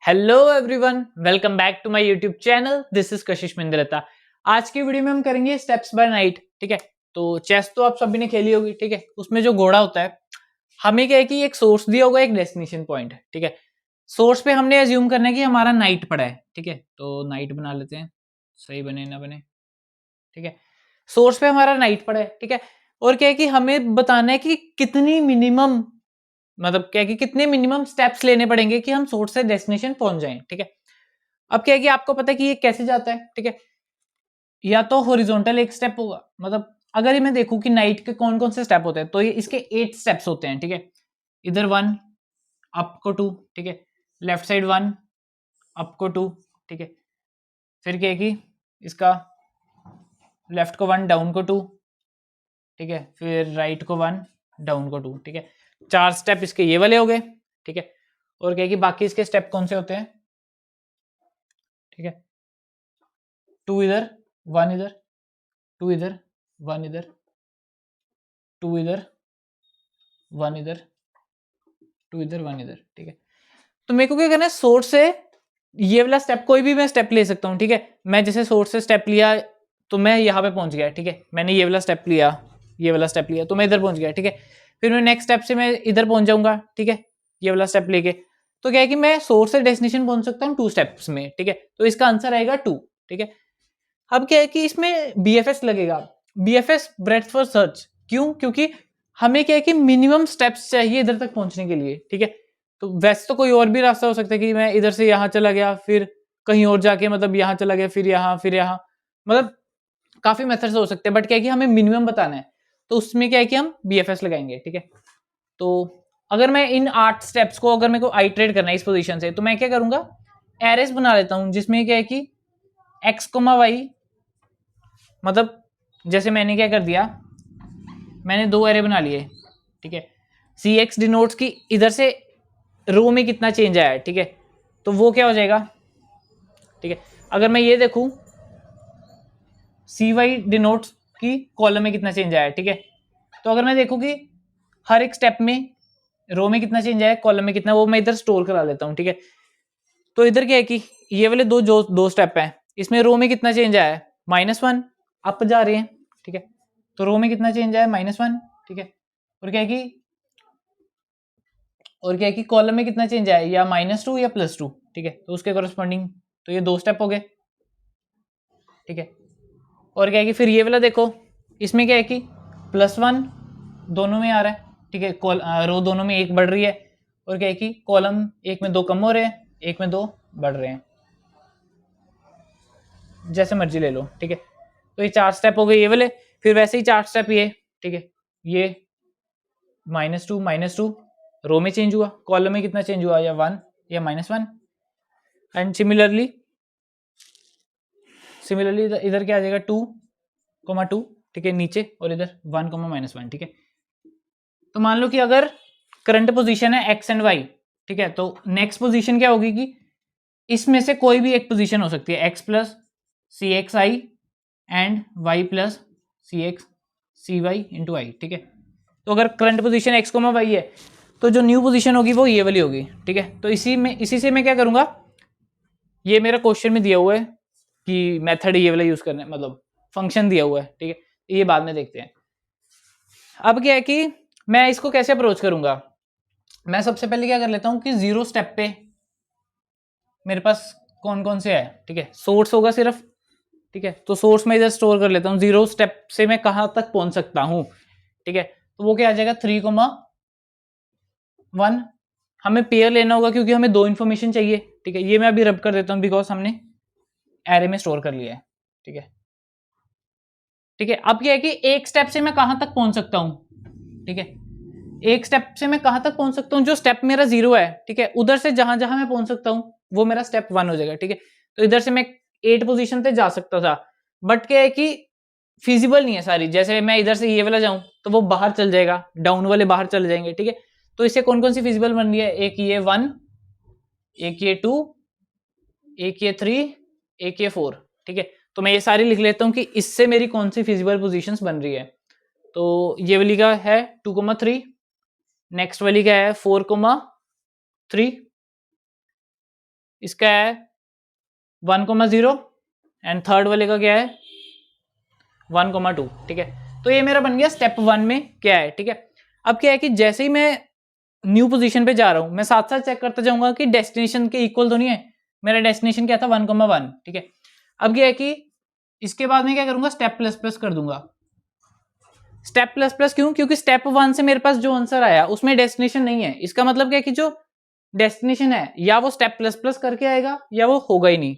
Hello everyone, welcome back to my YouTube channel. This is Kashish Mindrata. आज की video में हम करेंगे स्टेप्स बाय नाइट। ठीक है, तो चेस तो आप सभी ने खेली होगी। ठीक है, उसमें जो घोड़ा होता है, हमें क्या है कि एक सोर्स दिया होगा, एक डेस्टिनेशन पॉइंट है। ठीक है, सोर्स पे हमने एज्यूम करना है कि हमारा नाइट पड़ा है। ठीक है, तो नाइट बना लेते हैं, सही बने ना बने। ठीक है, सोर्स पे हमारा नाइट पड़ा है। ठीक है, और क्या है कि हमें बताना है कि कितनी मिनिमम, मतलब क्या है कि कितने मिनिमम स्टेप्स लेने पड़ेंगे कि हम सोर्स से डेस्टिनेशन पहुंच जाएं। ठीक है, अब क्या है कि आपको पता है कि ये कैसे जाता है। ठीक है, या तो हॉरिजॉन्टल एक स्टेप होगा, मतलब अगर ये मैं देखूं कि नाइट के कौन कौन से स्टेप होते हैं, तो ये इसके 8 स्टेप्स होते हैं। ठीक है, इधर 1 अप को 2। ठीक है, लेफ्ट साइड 1 अप को 2। ठीक है, फिर क्या है कि इसका लेफ्ट को 1 डाउन को 2। ठीक है, फिर राइट को 1 डाउन को 2। ठीक है, 4 स्टेप इसके ये वाले हो गए। ठीक है, और क्या है कि बाकी इसके स्टेप कौन से होते हैं। ठीक है, 2 इधर 1 इधर, 2 इधर 1 इधर, 2 इधर 1 इधर, 2 इधर 1 इधर। ठीक है, तो मेरे को क्या करना है, सोर्स से ये वाला स्टेप, कोई भी मैं स्टेप ले सकता हूँ। ठीक है, मैं जैसे सोर्स से स्टेप लिया तो मैं यहाँ पे पहुंच गया। ठीक है, मैंने ये वाला स्टेप लिया, ये वाला स्टेप लिया तो मैं इधर पहुंच गया। ठीक है, फिर मैं नेक्स्ट स्टेप से मैं इधर पहुंच जाऊंगा। ठीक है, ये वाला स्टेप लेके, तो क्या है कि मैं सोर्स से डेस्टिनेशन पहुंच सकता हूँ 2 स्टेप्स में। ठीक है, तो इसका आंसर आएगा 2। ठीक है, अब क्या है कि इसमें BFS लगेगा, BFS ब्रेथ फॉर सर्च। क्यों? क्योंकि हमें क्या है कि मिनिमम स्टेप्स चाहिए इधर तक पहुंचने के लिए। ठीक है, तो वैसे तो कोई और भी रास्ता हो सकता है कि मैं इधर से यहाँ चला गया, फिर कहीं और जाके, मतलब यहाँ चला गया, फिर यहाँ, मतलब काफी मेथड्स हो सकते हैं। बट क्या है कि हमें मिनिमम बताना है, तो उसमें क्या है कि हम BFS लगाएंगे। ठीक है, तो अगर मैं इन 8 स्टेप्स को, अगर मेरे को आइटरेट करना है इस पोजीशन से, तो मैं क्या करूंगा, एरेस बना लेता हूं जिसमें क्या है कि x, y, मतलब जैसे मैंने क्या कर दिया, मैंने 2 एरे बना लिए। ठीक है, CX डिनोट्स की इधर से रो में कितना चेंज आया है। ठीक है, तो वो क्या हो जाएगा। ठीक है, अगर मैं ये देखूं, CY डिनोट्स की कॉलम में कितना चेंज आया है। ठीक है, तो अगर मैं देखूं कि हर एक स्टेप में रो में कितना चेंज आया है, कॉलम में कितना, वो मैं इधर स्टोर करा लेता हूं। ठीक है, तो इधर क्या है कि ये वाले दो स्टेप हैं, इसमें रो में कितना चेंज आया है, -1 अप जा रहे हैं। ठीक है, तो रो में कितना चेंज आया है, -1। ठीक है, और क्या है कि कॉलम में कितना चेंज आया है, या -2 या +2। ठीक है, तो उसके करस्पॉन्डिंग, तो ये 2 स्टेप हो गए। ठीक है, और क्या है कि फिर ये वाला देखो, इसमें क्या है कि +1 दोनों में आ रहा है। ठीक है, रो दोनों में 1 बढ़ रही है, और क्या है कि कॉलम एक में 2 कम हो रहे हैं, एक में 2 बढ़ रहे हैं, जैसे मर्जी ले लो। ठीक है, तो ये 4 स्टेप हो गए ये वाले। फिर वैसे ही 4 स्टेप ये। ठीक है, ये -2 रो में चेंज हुआ, कॉलम में कितना चेंज हुआ, या 1 या -1। एंड सिमिलरली इधर क्या आ जाएगा, 2, 2। ठीक है, नीचे, और इधर 1, -1। ठीक है, तो मान लो कि अगर करंट पोजीशन है x एंड y। ठीक है, तो नेक्स्ट पोजीशन क्या होगी कि इसमें से कोई भी एक पोजीशन हो सकती है, x plus C X I and y plus C X C Y into I. ठीक है, तो अगर करंट पोजीशन x, y है, तो जो न्यू पोजीशन होगी वो ये वाली होगी। ठीक है, तो इसी से मैं क्या करूंगा, ये मेरा क्वेश्चन में दिया हुआ है कि मेथड ये वाला यूज करना है, मतलब फंक्शन दिया हुआ है। ठीक है, ये बाद में देखते हैं। अब क्या है कि मैं इसको कैसे अप्रोच करूंगा, मैं सबसे पहले क्या कर लेता हूं कि 0 स्टेप पे मेरे पास कौन कौन से है। ठीक है, सोर्स होगा सिर्फ। ठीक है, तो सोर्स में इधर स्टोर कर लेता हूँ, 0 स्टेप से मैं कहां तक पहुंच सकता हूं। ठीक है, तो वो क्या आ जाएगा, 3,1। हमें पेयर लेना होगा क्योंकि हमें 2 इंफॉर्मेशन चाहिए। ठीक है, ये मैं अभी रब कर देता हूं बिकॉज हमने एरे में स्टोर कर लिया है। ठीक है, ठीक है, अब क्या है कि एक स्टेप से मैं कहां तक पहुंच सकता हूं। ठीक है, एक स्टेप से मैं कहां तक पहुंच सकता हूं, जो स्टेप मेरा 0 है। ठीक है, उधर से जहां जहां मैं पहुंच सकता हूं वो मेरा स्टेप 1 हो जाएगा। ठीक है, तो इधर से मैं 8 पोजीशन पे जा सकता था, बट क्या है कि फिजिबल नहीं है सारी। जैसे मैं इधर से ये वाला जाऊं तो वो बाहर चल जाएगा, डाउन वाले बाहर चले जाएंगे। ठीक है, तो इससे कौन कौन सी फिजिबल बन रही है, एक ये 1, एक ये 2, एक ये 3, एक ये 4। ठीक है, तो मैं ये सारी लिख लेता हूं कि इससे मेरी कौन सी फिजिबल पोजीशंस बन रही है। तो ये वाली का है 2,3, नेक्स्ट वाली का है 4,3, इसका है 1,0 एंड थर्ड वाले का क्या है 1,2, ठीक है। तो ये मेरा बन गया स्टेप 1 में क्या है, ठीक है। अब क्या है कि जैसे ही मैं न्यू पोजीशन पे जा रहा हूं, मैं साथ साथ चेक करता जाऊंगा कि डेस्टिनेशन के इक्वल तो नहीं है। मेरा डेस्टिनेशन क्या था 1,1, ठीक है। अब क्या है कि इसके बाद मैं क्या करूंगा स्टेप प्लस प्लस कर दूंगा। स्टेप प्लस प्लस क्यों? क्योंकि स्टेप 1 से मेरे पास जो आंसर आया उसमें डेस्टिनेशन नहीं है। इसका मतलब क्या है कि जो डेस्टिनेशन है या वो स्टेप प्लस प्लस करके आएगा या वो होगा ही नहीं,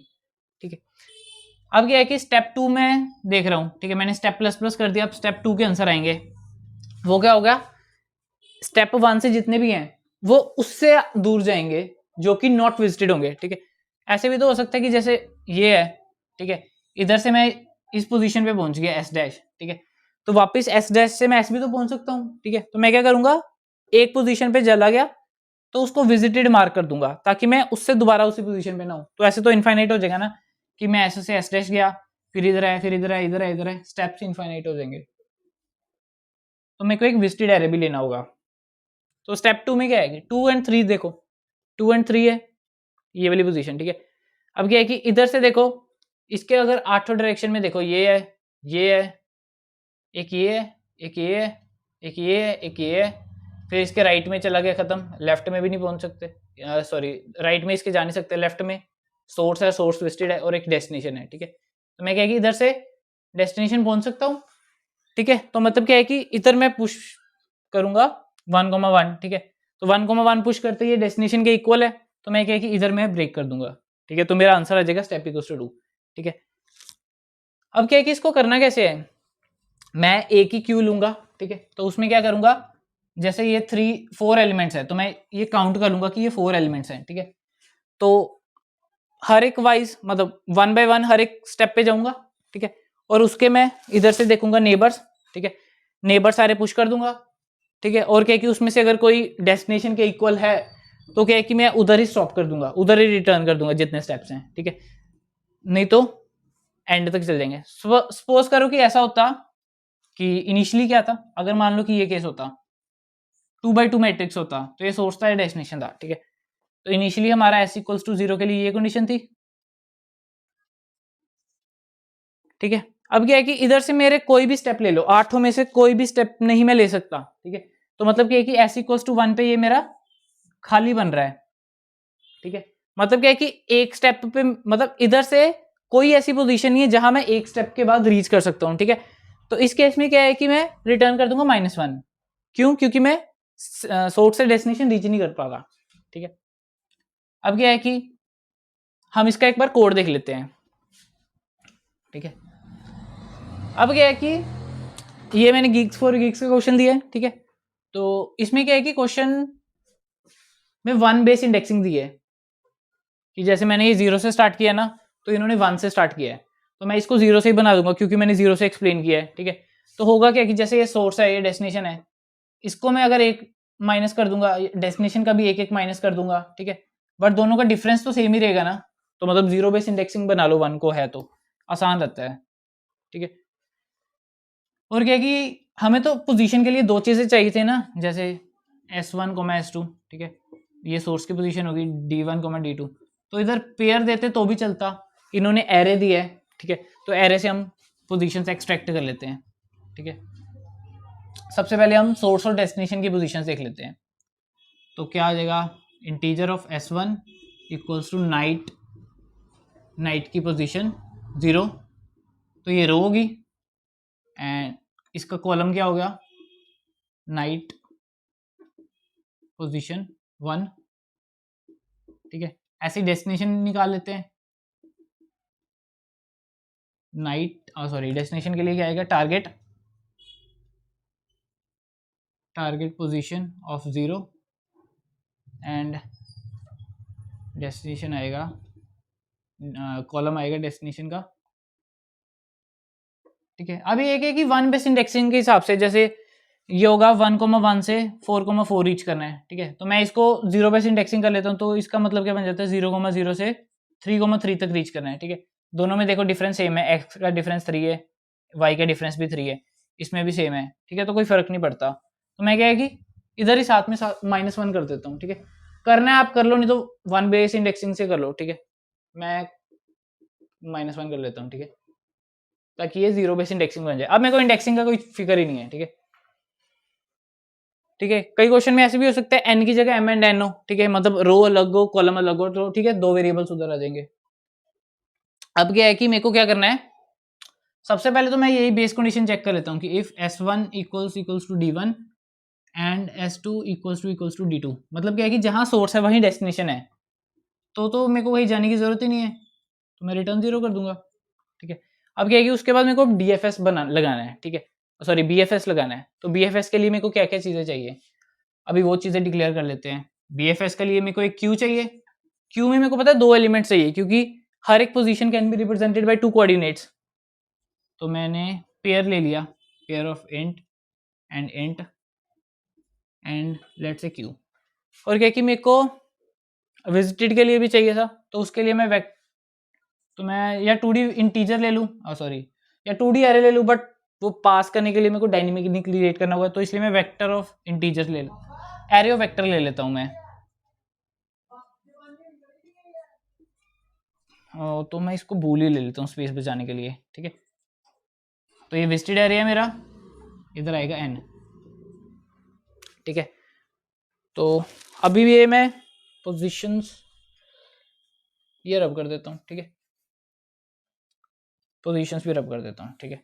ठीक है। अब क्या है कि स्टेप 2 में देख रहा हूं, ठीक है, मैंने स्टेप प्लस प्लस कर दिया। अब स्टेप 2 के आंसर आएंगे, वो क्या होगा स्टेप 1 से जितने भी हैं वो उससे दूर जाएंगे जो कि नॉट विजिटेड होंगे, ठीक है। ऐसे भी तो हो सकता है कि जैसे ये है, ठीक है, इधर से मैं इस पोजीशन पे पहुंच गया एस डैश, ठीक है, तो वापस एस डैश से मैं एस भी तो पहुंच सकता हूँ, ठीक है। तो मैं क्या करूंगा एक पोजीशन पे चला गया तो उसको विजिटेड मार्क कर दूंगा ताकि मैं उससे दोबारा उसी पोजीशन पे ना हो। तो ऐसे तो इनफाइनाइट हो जाएगा ना कि मैं ऐसे से एस डैश गया, फिर इधर आया, फिर इधर आया, इधर आया, इधर आया, स्टेप्स इनफाइनाइट हो जाएंगे। तो मेरे को एक विजिटेड एरे भी लेना होगा। तो स्टेप 2 में क्या है 2 एंड 3, देखो 2 एंड 3 है ये वाली पोजीशन, ठीक है। अब क्या है कि इधर से देखो इसके अगर आठों डायरेक्शन में देखो ये है, ये है, एक ये है, एक ये है, एक ये है, एक ये है, फिर इसके राइट में चला गया खत्म, लेफ्ट में भी नहीं पहुंच सकते, सॉरी राइट में इसके जा नहीं सकते, लेफ्ट में सोर्स है, सोर्स ट्विस्टेड है और एक डेस्टिनेशन है, ठीक है। तो मैं क्या है कि इधर से डेस्टिनेशन पहुंच सकता हूँ, ठीक है। तो मतलब क्या है कि इधर मैं पुश करूंगा 1,1, ठीक है। तो 1,1 पुश करते ही डेस्टिनेशन के इक्वल है, तो मैं क्या है कि इधर मैं ब्रेक कर दूंगा, ठीक है। तो मेरा आंसर आ जाएगा स्टेप इक्वल्स टू 2, ठीक है। अब क्या है कि इसको करना कैसे है, मैं एक ही क्यू लूंगा, ठीक है। तो उसमें क्या करूंगा जैसे ये 4 एलिमेंट्स है तो मैं ये काउंट कर लूंगा कि ये 4 एलिमेंट्स हैं, ठीक है। तो हर एक वाइज मतलब 1 बाय 1 हर एक स्टेप पे जाऊंगा, ठीक है। और उसके मैं इधर से देखूंगा नेबर्स, ठीक है, नेबर सारे पुश कर दूंगा, ठीक है। और क्या है कि उसमें से अगर कोई डेस्टिनेशन के इक्वल है तो क्या है कि मैं उधर ही स्टॉप कर दूंगा, उधर ही रिटर्न कर दूंगा जितने स्टेप्स हैं, ठीक है। नहीं तो एंड तक चल जाएंगे। सपोज करो कि ऐसा होता कि इनिशियली क्या था, अगर मान लो कि ये केस होता 2 by 2 मैट्रिक्स होता तो ये सोर्स था, ये डेस्टिनेशन था, ठीक है। तो इनिशियली हमारा एस इक्वल्स टू 0 के लिए ये कंडीशन थी, ठीक है। अब क्या है कि इधर से मेरे कोई भी स्टेप ले लो, आठों में से कोई भी स्टेप नहीं मैं ले सकता, ठीक है। तो मतलब क्या है कि एस इक्वल्स टू 1 पे ये मेरा खाली बन रहा है, ठीक है। मतलब क्या है कि एक स्टेप पे मतलब इधर से कोई ऐसी पोजीशन नहीं है जहां मैं एक स्टेप के बाद रीच कर सकता हूं, ठीक है। तो इस केस में क्या है कि मैं रिटर्न कर दूंगा -1, क्यों? क्योंकि मैं सोर्स से डेस्टिनेशन रीच नहीं कर पाऊंगा, ठीक है। अब क्या है कि हम इसका एक बार कोड देख लेते हैं, ठीक है। अब क्या है कि ये मैंने गीक्स फॉर गीक्स का क्वेश्चन दिया है, ठीक है। तो इसमें क्या है कि क्वेश्चन में 1 बेस इंडेक्सिंग दी है कि जैसे मैंने ये 0 से स्टार्ट किया ना तो इन्होंने 1 से स्टार्ट किया है, तो मैं इसको 0 से ही बना दूंगा क्योंकि मैंने 0 से एक्सप्लेन किया है, ठीक है। तो होगा क्या कि जैसे ये सोर्स है, ये डेस्टिनेशन है, इसको मैं अगर एक माइनस कर दूंगा, डेस्टिनेशन का भी एक एक माइनस कर दूंगा, ठीक है। बट दोनों का डिफरेंस तो सेम ही रहेगा ना, तो मतलब 0 बेस इंडेक्सिंग बना लो 1 को है तो आसान रहता है, ठीक है। और क्या कि हमें तो पोजीशन के लिए दो चीज़ें चाहिए थे ना, जैसे S1, S2, ठीक है, ये सोर्स की पोजीशन होगी D1, D2। तो इधर पेयर देते तो भी चलता, इन्होंने एरे दिया है, ठीक है। तो एरे से हम पोजीशन से एक्सट्रैक्ट कर लेते हैं, ठीक है। सबसे पहले हम सोर्स और डेस्टिनेशन की पोजीशन देख लेते हैं। तो क्या आ जाएगा integer of S1 equals to knight, knight की पोजीशन 0, तो ये रो होगी एंड इसका कॉलम क्या हो गया नाइट पोजीशन 1, ठीक है। ऐसे डेस्टिनेशन निकाल लेते हैं, नाइट सॉरी डेस्टिनेशन के लिए क्या आएगा target, target position of 0 and destination आएगा कॉलम आएगा डेस्टिनेशन का, ठीक है। अभी एक है कि 1 बेस इंडेक्सिंग के हिसाब से जैसे ये होगा 1,1 से 4,4 रीच करना है, ठीक है। तो मैं इसको 0 बेस इंडेक्सिंग कर लेता हूँ, तो इसका मतलब क्या बन जाता है 0,0 से 3,3 तक रीच करना है, ठीक है। दोनों में देखो डिफरेंस सेम है, एक्स का डिफरेंस 3 है, वाई का डिफरेंस भी 3 है, इसमें भी सेम है, ठीक है। तो कोई फर्क नहीं पड़ता, तो मैं क्या है कि इधर ही साथ में -1 कर देता हूँ, ठीक है। करना है आप कर लो, नहीं तो 1 बेस इंडेक्सिंग से कर लो, ठीक है। मैं -1 कर लेता हूँ, ठीक है, ताकि ये 0 बेस इंडेक्सिंग बन जाए। अब मेरे को इंडेक्सिंग का कोई फिक्र ही नहीं है, ठीक है। ठीक है, कई क्वेश्चन में ऐसे भी हो सकता है एन की जगह एम एंड एन हो, ठीक है, मतलब रो अलग हो कॉलम अलग हो, तो ठीक है 2 वेरिएबल्स उधर आ जाएंगे। अब क्या है कि मेरे को क्या करना है, सबसे पहले तो मैं यही बेस कंडीशन चेक कर लेता हूँ कि if S1 equals to D1 and S2 equals to D2, मतलब क्या है कि जहाँ सोर्स है वहीं डेस्टिनेशन है, तो मेरे को कहीं जाने की जरूरत ही नहीं है, तो मैं रिटर्न 0 कर दूंगा, ठीक है। अब क्या है कि उसके बाद मेरे को DFS लगाना है, ठीक है, सॉरी BFS लगाना है। तो BFS के लिए मेरे को क्या क्या चीज़ें चाहिए, अभी वो चीज़ें डिक्लेयर कर लेते हैं। BFS के लिए मेरे को एक क्यू चाहिए, क्यू में मेरे को पता है 2 एलिमेंट्स चाहिए, क्योंकि हर एक position can be represented by 2 coordinates. तो मैंने पेयर ले लिया, pair of int and let's say Q. और क्या कि मेरे को विजिटेड के लिए भी चाहिए था, तो उसके लिए तो मैं या 2D इंटीजर ले लूँ, सॉरी, या 2D एरे ले लूँ, बट वो पास करने के लिए मेरे को डायनेमिकली क्रिएट करना होगा, तो इसलिए मैं वेक्टर ऑफ इंटीजर ले लूँ, एरे ऑफ वेक्टर ले लेता हूँ मैं। तो मैं इसको बूल ही ले लेता हूँ स्पेस बचाने के लिए, ठीक है। तो ये विजिटेड एरे है मेरा, इधर आएगा n, ठीक है। तो अभी भी ये मैं पोजीशंस ये रब कर देता हूँ, ठीक है, पोजीशंस भी रब कर देता हूँ, ठीक है।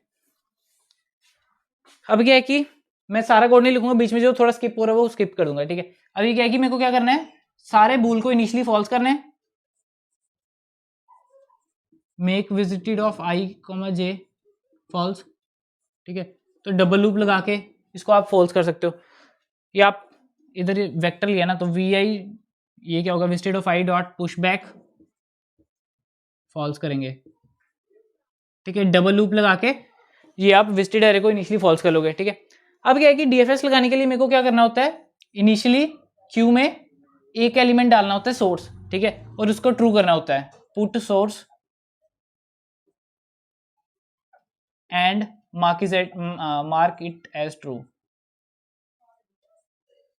अब क्या है कि मैं सारा कोड नहीं लिखूंगा, बीच में जो थोड़ा स्किप हो रहा है वो स्किप कर दूंगा, ठीक है। अभी क्या है कि मेरे को क्या करना है, सारे बूल को इनिशियली फॉल्स करना है, make visited of i, j false, ठीक है। तो डबल लूप लगा के इसको आप फॉल्स कर सकते हो, या आप इधर वेक्टर लिया ना, तो vi ये क्या होगा, visited of i dot push back false करेंगे, ठीक है। डबल लूप लगा के ये आप विजिटेड एरे को इनिशियली फॉल्स कर लोगे, ठीक है। अब क्या है कि डीएफएस लगाने के लिए मेरे को क्या करना होता है, इनिशियली क्यू में एक एलिमेंट डालना होता है सोर्स, ठीक है, और उसको ट्रू करना होता है, put source and mark it as true,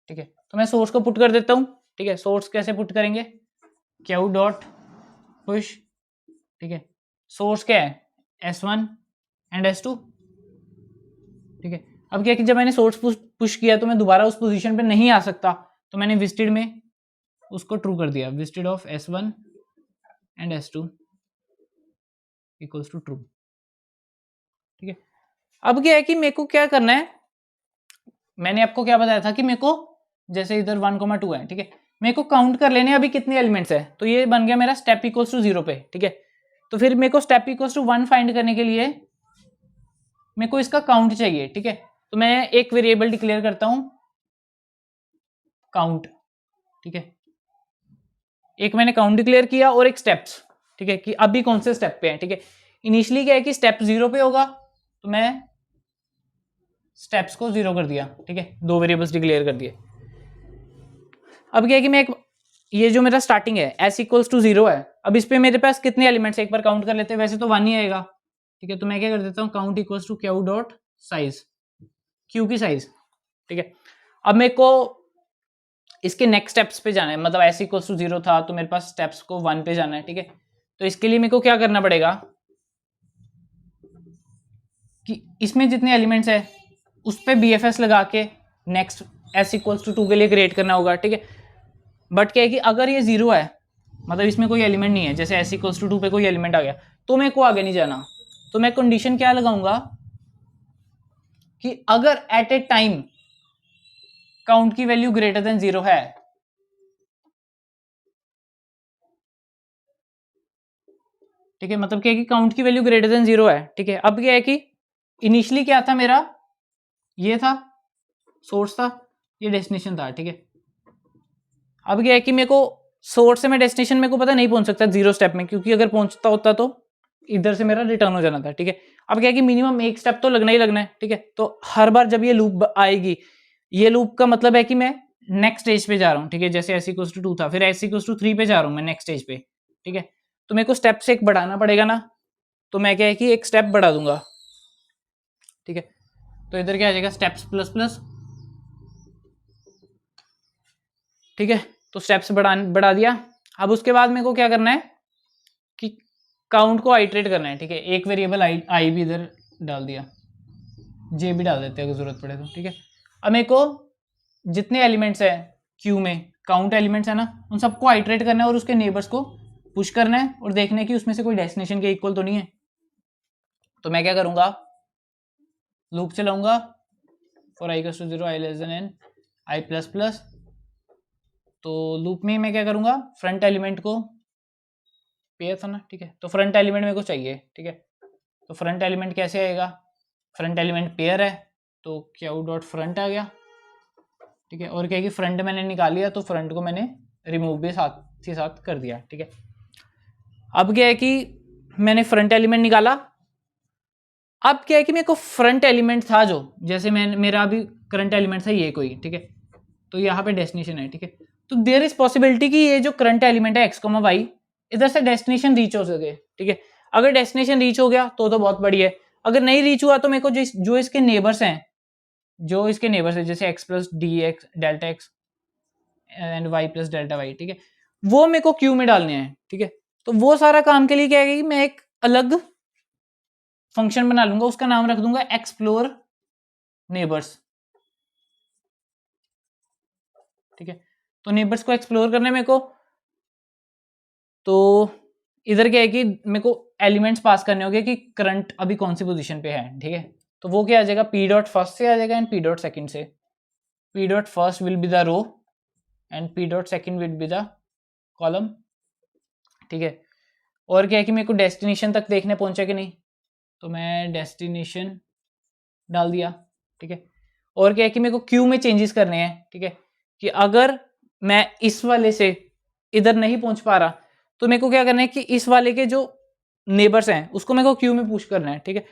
ठीक है। तो मैं सोर्स को पुट कर देता हूँ, ठीक है। सोर्स कैसे पुट करेंगे, क्यू डॉट पुश, ठीक है। सोर्स क्या है, S1 एंड S2, ठीक है। अब क्या कि जब मैंने सोर्स पुश किया तो मैं दोबारा उस पोजीशन पे नहीं आ सकता, तो मैंने विजिटेड में उसको ट्रू कर दिया, visited of S1 and S2 equals to true, ठीक है। अब क्या है कि मेरे को क्या करना है, मैंने आपको क्या बताया था कि मेरे को जैसे इधर 1,2 है, ठीक है, मेरे को काउंट कर लेने अभी कितने एलिमेंट्स है, तो ये बन गया मेरा स्टेप इक्वल्स टू 0 पे, ठीक है। तो फिर मेरे को स्टेप इक्वल्स टू 1 फाइंड करने के लिए मेरे को इसका काउंट चाहिए, ठीक है। तो मैं एक वेरिएबल डिक्लेयर करता हूं काउंट, ठीक है। एक मैंने काउंट डिक्लेयर किया और एक स्टेप्स, ठीक है, कि अभी कौन से स्टेप पे है, ठीक है। इनिशियली क्या है कि स्टेप 0 पे होगा, तो मैं स्टेप्स को 0 कर दिया, ठीक है, 2 वेरिएबल्स डिक्लेयर कर दिए। अब क्या है कि मैं एक ये जो मेरा स्टार्टिंग है s इक्वल्स टू 0 है, अब इस पे मेरे पास कितने एलिमेंट्स एक बार काउंट कर लेते हैं, वैसे तो 1 ही आएगा, ठीक है। तो मैं क्या कर देता हूँ, count equals to q dot size, q की साइज, ठीक है। अब मेरे को इसके नेक्स्ट स्टेप्स पे जाना है, मतलब s इक्वल्स टू 0 था तो मेरे पास स्टेप्स को 1 पे जाना है, ठीक है। तो इसके लिए मेरे को क्या करना पड़ेगा कि इसमें जितने एलिमेंट्स है उस पर BFS लगा के नेक्स्ट s इक्वल्स टू 2 के लिए क्रिएट करना होगा, ठीक है। बट क्या है कि अगर ये 0 है, मतलब इसमें कोई एलिमेंट नहीं है, जैसे s इक्वल्स टू 2 पे कोई एलिमेंट आ गया, तो मेरे को आगे नहीं जाना, तो मैं कंडीशन क्या लगाऊंगा कि अगर एट ए टाइम काउंट की वैल्यू ग्रेटर देन 0 है, ठीक है, मतलब क्या है कि काउंट की वैल्यू ग्रेटर देन 0 है, ठीक है। अब क्या है कि इनिशियली क्या था मेरा, ये था सोर्स था, ये डेस्टिनेशन था, ठीक है। अब क्या है कि मेरे को सोर्स से मैं डेस्टिनेशन मेरे को पता नहीं पहुंच सकता 0 स्टेप में, क्योंकि अगर पहुंचता होता तो इधर से मेरा रिटर्न हो जाना था, ठीक है। अब क्या है कि मिनिमम एक स्टेप तो लगना ही लगना है, ठीक है। तो हर बार जब ये लूप आएगी, ये लूप का मतलब है कि मैं नेक्स्ट स्टेज पे जा रहा हूँ, ठीक है। जैसे s इक्वल्स टू 2 था, फिर s इक्वल्स टू 3 पे जा रहा हूँ मैं नेक्स्ट स्टेज पे, ठीक है। तो मेरे को स्टेप से एक बढ़ाना पड़ेगा ना, तो मैं क्या है कि एक स्टेप बढ़ा दूंगा, ठीक है। तो इधर क्या आ जाएगा, स्टेप्स प्लस प्लस, ठीक है। तो स्टेप्स बढ़ा दिया। अब उसके बाद मेरे को क्या करना है कि काउंट को आइटरेट करना है, ठीक है। एक वेरिएबल आई भी इधर डाल दिया, जे भी डाल देते हैं अगर जरूरत पड़े तो, ठीक है। अब मेरे को जितने एलिमेंट्स है क्यू में, काउंट एलिमेंट्स है ना, उन सबको आइटरेट करना है और उसके नेबर्स को पुश करना है और देखना है कि उसमें से कोई डेस्टिनेशन के इक्वल तो नहीं है। तो मैं क्या करूंगा, लूप चलाऊंगा for i equals to 0 i less than n i plus plus. तो लूप में मैं क्या करूंगा, फ्रंट एलिमेंट को, पेयर था ना, ठीक है, तो फ्रंट एलिमेंट मेरे को चाहिए, ठीक है। तो फ्रंट एलिमेंट कैसे आएगा, फ्रंट एलिमेंट पेयर है तो क्यू डॉट फ्रंट आ गया, ठीक है। और क्या है कि फ्रंट मैंने निकाल लिया तो फ्रंट को मैंने रिमूव भी साथ ही साथ कर दिया, ठीक है। अब क्या है कि मैंने फ्रंट एलिमेंट निकाला। अब क्या है कि मेरे को फ्रंट एलिमेंट था जो, जैसे मैं मेरा अभी करंट एलिमेंट था ये कोई, ठीक है, तो यहाँ पे डेस्टिनेशन है, ठीक है। तो देयर इज पॉसिबिलिटी कि ये जो करंट एलिमेंट है एक्स कॉमा वाई इधर से डेस्टिनेशन रीच हो सके, ठीक है। अगर डेस्टिनेशन रीच हो गया तो बहुत बढ़िया है। अगर नहीं रीच हुआ तो मेरे को जो इसके नेबर्स हैं, जो इसके नेबर्स है जैसे x plus d x delta x and y plus delta y, ठीक है, वो मेरे को क्यू में डालने हैं, ठीक है। तो वो सारा काम के लिए क्या है कि मैं एक अलग फंक्शन बना लूंगा, उसका नाम रख दूंगा एक्सप्लोर नेबर्स, ठीक है। तो नेबर्स को एक्सप्लोर करने में को, तो इधर क्या है कि मेरे को एलिमेंट्स पास करने होंगे कि करंट अभी कौन सी पोजीशन पे है, ठीक है। तो वो क्या आ जाएगा, पी डॉट फर्स्ट से आ जाएगा एंड पी डॉट सेकंड से। P dot first will be the row and p dot second will be the column, ठीक है। और क्या है कि मेरे को डेस्टिनेशन तक देखने पहुंचा कि नहीं, तो मैं डेस्टिनेशन डाल दिया, ठीक है। और क्या है कि मेरे को क्यू में चेंजेस करने हैं, ठीक है, कि अगर मैं इस वाले से इधर नहीं पहुंच पा रहा तो मेरे को क्या करना है कि इस वाले के जो नेबर्स हैं उसको मेरे को क्यू में पुश करना है, ठीक है।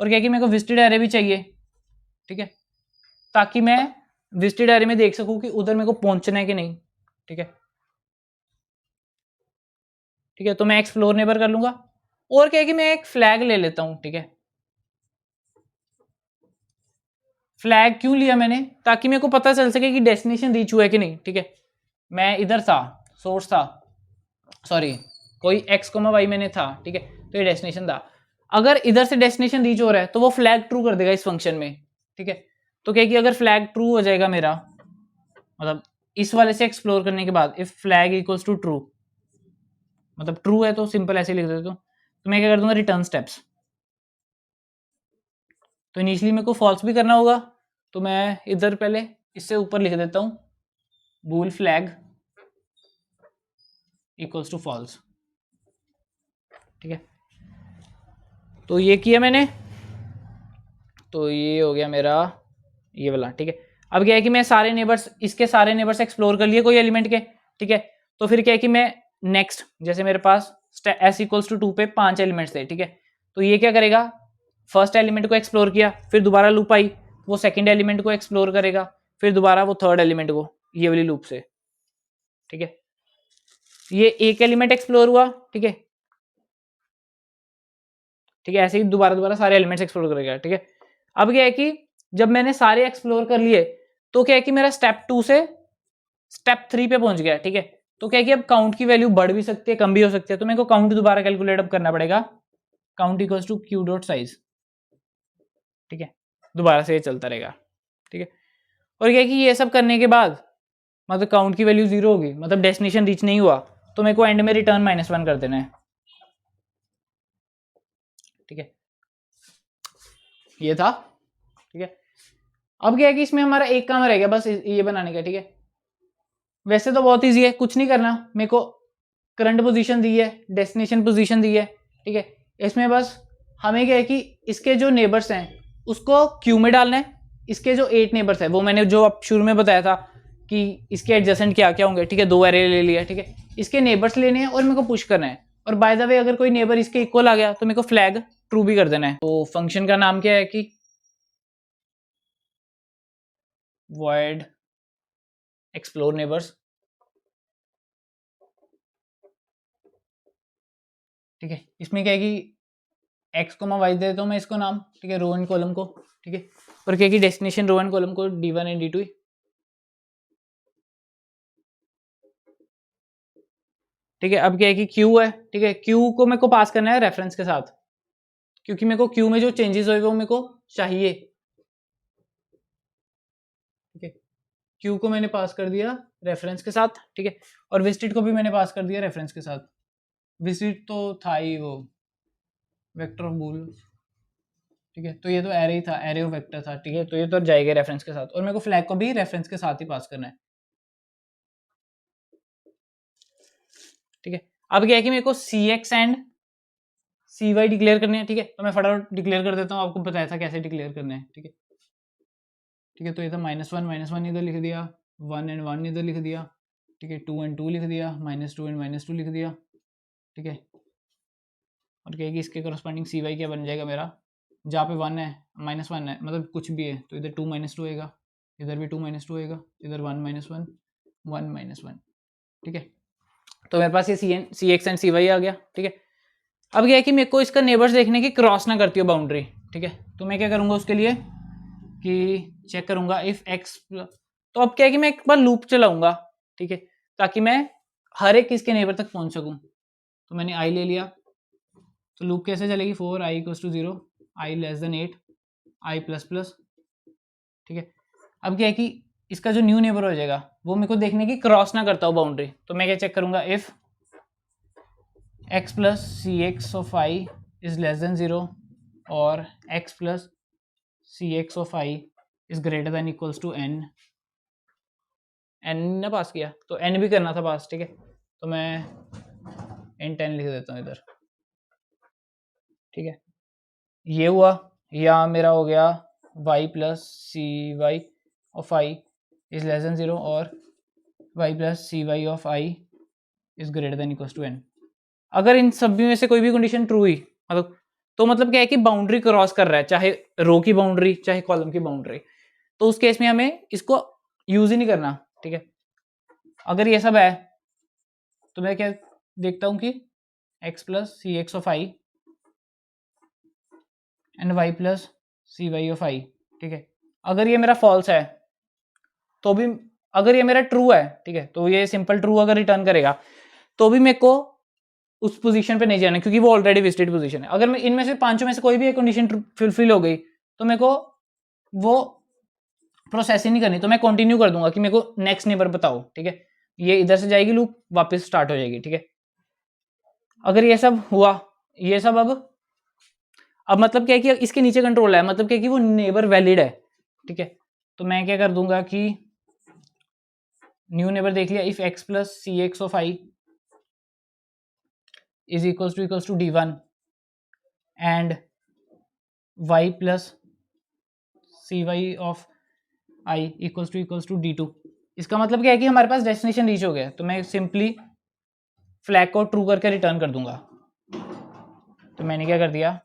और क्या है कि मेरे को विजिटेड एरे भी चाहिए, ठीक है, ताकि मैं विजिटेड एरे में देख सकूं कि उधर मेरे को पहुंचना है कि नहीं, ठीक है। ठीक है, तो मैं एक्सप्लोर नेबर कर लूंगा। और क्या है कि मैं एक फ्लैग ले लेता हूं, ठीक है। फ्लैग क्यों लिया मैंने, ताकि मेरे को पता चल सके कि डेस्टिनेशन रीच हुआ है कि नहीं, ठीक है। मैं इधर था, सोर्स था, सॉरी कोई एक्स कोमा वाई मैंने था, ठीक है, तो ये डेस्टिनेशन था। अगर इधर से डेस्टिनेशन रीच हो रहा है तो वो फ्लैग ट्रू कर देगा इस फंक्शन में, ठीक है। तो क्या कि अगर फ्लैग ट्रू हो जाएगा मेरा, मतलब इस वाले से एक्सप्लोर करने के बाद if flag equals to true, मतलब ट्रू है तो सिंपल ऐसे लिख देता हूँ, तो मैं क्या कर दूंगा, रिटर्न स्टेप्स। तो इनिशियली मेरे को फॉल्स भी करना होगा, तो मैं इधर पहले इससे ऊपर लिख देता हूँ बूल फ्लैग इक्वल्स टू फॉल्स, ठीक है। तो ये किया मैंने, तो ये हो गया मेरा ये वाला, ठीक है। अब क्या है कि मैं सारे नेबर्स, इसके सारे नेबर्स एक्सप्लोर कर लिए कोई एलिमेंट के, ठीक है। तो फिर क्या है कि मैं नेक्स्ट, जैसे मेरे पास एस इक्वल्स टू 2 पे 5 एलिमेंट्स थे, ठीक है। तो ये क्या करेगा, फर्स्ट एलिमेंट को एक्सप्लोर किया, फिर दोबारा लूप आई, वो सेकंड एलिमेंट को एक्सप्लोर करेगा, फिर दोबारा वो थर्ड एलिमेंट को, ये वाली लूप से, ठीक है। ये एक एलिमेंट एक्सप्लोर हुआ, ठीक है, ठीक है, ऐसे ही दोबारा दोबारा सारे एलिमेंट्स एक्सप्लोर करेगा, ठीक है। अब क्या है कि जब मैंने सारे एक्सप्लोर कर लिए तो क्या है कि मेरा स्टेप 2 से स्टेप 3 पे पहुंच गया, ठीक है। तो क्या है कि अब काउंट की वैल्यू बढ़ भी सकती है, कम भी हो सकती है, तो मेरे को काउंट दोबारा कैलकुलेट अब करना पड़ेगा, count equals to q dot size, ठीक है। दोबारा से ये चलता रहेगा, ठीक है। और क्या है कि ये सब करने के बाद मतलब काउंट की वैल्यू 0 होगी, मतलब डेस्टिनेशन रीच नहीं हुआ, तो मेरे को एंड में रिटर्न -1 कर देना है, ठीक है। ये था, ठीक है। अब क्या है कि इसमें हमारा एक काम रह गया बस ये बनाने का, ठीक है। वैसे तो बहुत ईजी है, कुछ नहीं करना, मेरे को करंट पोजीशन दी है, डेस्टिनेशन पोजीशन दी है, ठीक है। इसमें बस हमें क्या है कि इसके जो नेबर्स हैं उसको क्यू में डालना है। इसके जो 8 नेबर्स है वो मैंने जो अब शुरू में बताया था कि इसके एडजेसेंट क्या क्या होंगे, ठीक है, 2 एरे ले लिया, ठीक है। इसके नेबर्स लेने हैं और मेरे को पुश करना है, और बाय द वे अगर कोई नेबर इसके इक्वल आ गया तो मेरे को फ्लैग ट्रू भी कर देना है। तो फंक्शन का नाम क्या है कि void एक्सप्लोर नेबर्स, ठीक है। इसमें क्या है कि एक्स को मैं वाई दे देता हूँ मैं इसको नाम, ठीक है, रो एंड कॉलम को, ठीक है। और क्या है कि डेस्टिनेशन रो एंड कॉलम को D1 एंड D2, ठीक है। अब क्या है कि क्यू है, ठीक है, क्यू को मेरे को पास करना है रेफरेंस के साथ, क्योंकि मेरे को क्यू में जो चेंजेस हुए वो मेरे को चाहिए, ठीक है। क्यू को मैंने पास कर दिया रेफरेंस के साथ, ठीक है, और विजिट को भी मैंने पास कर दिया रेफरेंस के साथ। विजिट तो था ही वो वेक्टर ऑफ बूल, ठीक है, तो ये तो एरे ही था, एरे ऑफ वेक्टर था, ठीक है, तो ये तो जाएगा रेफरेंस के साथ, और मेरे को फ्लैग को भी रेफरेंस के साथ ही पास करना है, ठीक है। अब क्या है कि मेरे को C X and C Y declare करने हैं, ठीक है, तो मैं फटाफट डिक्लेयर कर देता हूँ, आपको बताया था कैसे डिक्लेयर करने हैं, ठीक है, ठीक है। तो ये था -1 इधर लिख दिया, 1 एंड 1 इधर लिख दिया, ठीक है, 2 एंड 2 लिख दिया, -2 एंड -2 लिख दिया, ठीक है। और क्या है कि इसके करस्पॉन्डिंग सी वाई क्या बन जाएगा मेरा, जहाँ पे 1 है -1 है, मतलब कुछ भी है तो इधर 2 -2 होएगा, इधर भी 2 -2 होएगा, इधर 1 -1 1 -1, ठीक है। तो मेरे पास ये सी एक्स एंड सी वाई आ गया, ठीक है। अब क्या है कि मेरे को इसका नेबर्स देखने की क्रॉस ना करती हो बाउंड्री, ठीक है, तो मैं क्या करूँगा उसके लिए कि चेक करूँगा इफ एक्स, तो अब क्या है कि मैं एक बार लूप चलाऊंगा, ठीक है, ताकि मैं हर एक इसके नेबर तक पहुंच सकूं। तो मैंने आई ले लिया, तो लूप कैसे चलेगी, 4 i = 0, i <8, i ++, ठीक है। अब क्या है कि इसका जो न्यू नेबर हो जाएगा वो मेरे को देखने की क्रॉस ना करता हो बाउंड्री, तो मैं क्या चेक करूंगा if x + cx of i is less than 0 और x + cx of i is greater than equals to n, n ने पास किया तो n भी करना था पास, ठीक है, तो मैं n10 लिख देता हूँ इधर, ठीक है। ये हुआ, या मेरा हो गया y + cy of i is less than 0 और y + cy of i is greater than equals to n। अगर इन सभी में से कोई भी कंडीशन ट्रू हुई, मतलब तो मतलब क्या है कि बाउंड्री क्रॉस कर रहा है, चाहे रो की बाउंड्री चाहे कॉलम की बाउंड्री, तो उस केस में हमें इसको यूज ही नहीं करना, ठीक है। अगर ये सब है तो मैं क्या देखता हूँ कि x + cx of i and y + cy of i, ठीक है। अगर ये मेरा फॉल्स है तो भी, अगर ये मेरा ट्रू है, ठीक है, तो ये सिंपल ट्रू अगर रिटर्न करेगा तो भी मेरे को उस पोजीशन पे नहीं जाना, क्योंकि वो ऑलरेडी विजिटेड पोजीशन है। अगर मैं इनमें से पांचों में से कोई भी एक कंडीशन फुलफिल हो गई तो मेरे को वो प्रोसेस ही नहीं करनी, तो मैं कंटिन्यू कर दूंगा कि मेरे को नेक्स्ट नेबर बताओ, ठीक है। ये इधर से जाएगी लूप, वापस स्टार्ट हो जाएगी, ठीक है। अगर ये सब हुआ, ये सब अब मतलब क्या है कि इसके नीचे कंट्रोल है, मतलब क्या है कि वो नेबर वैलिड है, ठीक है। तो मैं क्या कर दूंगा कि न्यू नेबर देख लिया, if x + cx of i is equals to d1 and y + cy of i equals to d2। इसका मतलब क्या है कि हमारे पास डेस्टिनेशन रीच हो गया, तो मैं सिंपली फ्लैग को ट्रू करके रिटर्न कर दूंगा। तो मैंने क्या कर दिया,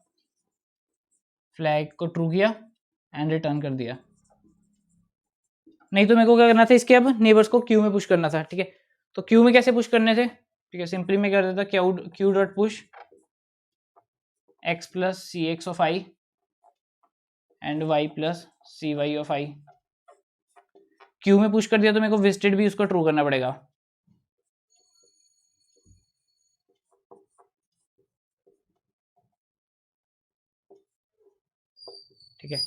फ्लैग को ट्रू किया एंड रिटर्न कर दिया। नहीं तो मेरे को क्या करना था, इसके अब नेबर्स को क्यू में पुश करना था, ठीक है। तो क्यू में कैसे पुश करने थे, ठीक है, सिंपली मैं कर देता Q dot push x + cx of i and y + cy of i। Q में पुश कर दिया तो मेरे को विजिटेड भी उसको ट्रू करना पड़ेगा, ठीक है।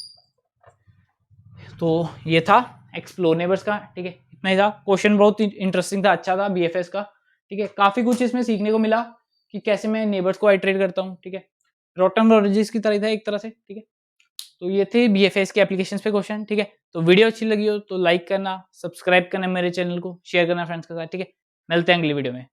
तो ये था एक्सप्लोर नेबर्स का, ठीक है, इतना ही था। क्वेश्चन बहुत इंटरेस्टिंग था, अच्छा था, बीएफएस का, ठीक है। काफी कुछ इसमें सीखने को मिला कि कैसे मैं नेबर्स को आइटरेट करता हूँ, ठीक है। रोटन रोलॉजिस की तरह था एक तरह से, ठीक है। तो ये थे बीएफएस के एप्लीकेशंस पे क्वेश्चन, ठीक है। तो वीडियो अच्छी लगी हो तो लाइक करना, सब्सक्राइब करना मेरे चैनल को, शेयर करना फ्रेंड्स के साथ, ठीक है। मिलते हैं अगली वीडियो में।